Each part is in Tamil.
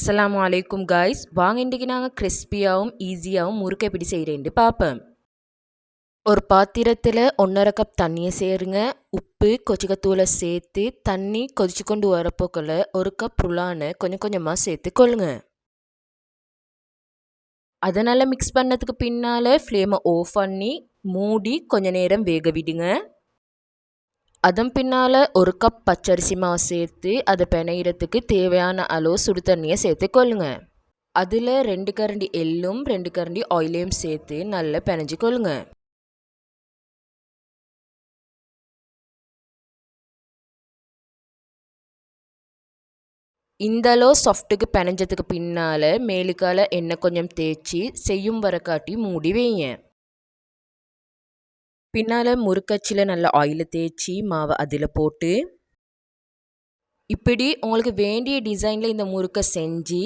அஸ்ஸலாமு அலைக்கும் காய்ஸ். வாங்க இன்றைக்கி நாங்கள் கிறிஸ்பியாகவும் ஈஸியாகவும் முறுக்கு எப்படி செய்கிறேன்ட்டு பார்ப்போம். ஒரு பாத்திரத்தில் 1.5 கப் தண்ணியை சேருங்க. உப்பு கொச்சிக்கத்தூளை சேர்த்து தண்ணி கொதிச்சு கொண்டு வரப்போக்கில் 1 கப் புலானை கொஞ்சம் கொஞ்சமாக சேர்த்து கொள்ளுங்க. அதை நல்லா மிக்ஸ் பண்ணதுக்கு பின்னால் ஃப்ளேமை ஆஃப் பண்ணி மூடி கொஞ்ச நேரம் வேக விடுங்க. அதன் பின்னால் 1 கப் பச்சரிசி மாவு சேர்த்து அதை பிணையிறதுக்கு தேவையான அளவு சுடு தண்ணியை சேர்த்து கொள்ளுங்க. அதில் 2 கரண்டி எள்ளும் 2 கரண்டி ஆயிலையும் சேர்த்து நல்லா பிணைஞ்சு கொள்ளுங்க. இந்த அளவு சாஃப்ட்டுக்கு பிணைஞ்சதுக்கு பின்னால் மேலுக்கால எண்ணெய் கொஞ்சம் தேய்ச்சி செய்யும் வர காட்டி மூடி வைங்க. பின்னால் முறுக்கச்சில் நல்லா ஆயிலை தேய்ச்சி மாவை அதில் போட்டு இப்படி உங்களுக்கு வேண்டிய டிசைனில் இந்த முறுக்கை செஞ்சு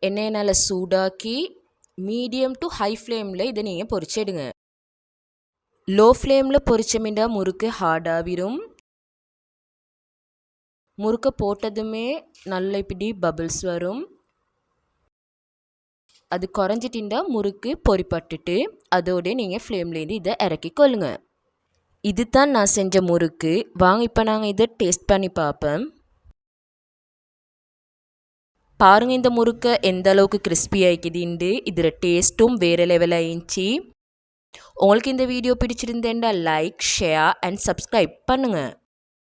எண்ணெயை நல்லா சூடாக்கி மீடியம் டு ஹை ஃப்ளேமில் இதை நீங்கள் பொரிச்சிடுங்க. லோ ஃப்ளேமில் பொரிச்சமிண்டா முறுக்கு ஹார்டாகிரும். முறுக்கை போட்டதுமே நல்ல இப்படி பபிள்ஸ் வரும். அது குறைஞ்சிட்டிண்டா முறுக்கு பொரிப்பட்டுட்டு அதோடு நீங்கள் ஃப்ளேம்லேருந்து இதை இறக்கி கொள்ளுங்க. இது தான் நான் செஞ்ச முறுக்கு. வாங்க இப்போ நாங்கள் இதை டேஸ்ட் பண்ணி பார்ப்போம். பாருங்கள் இந்த முறுக்கை எந்த அளவுக்கு கிறிஸ்பி ஆகிக்குதுண்டு. இதில் டேஸ்ட்டும் வேறு லெவல் ஆயிடுச்சு. உங்களுக்கு இந்த வீடியோ பிடிச்சிருந்தேன்டா லைக் ஷேர் அண்ட் சப்ஸ்கிரைப் பண்ணுங்கள்.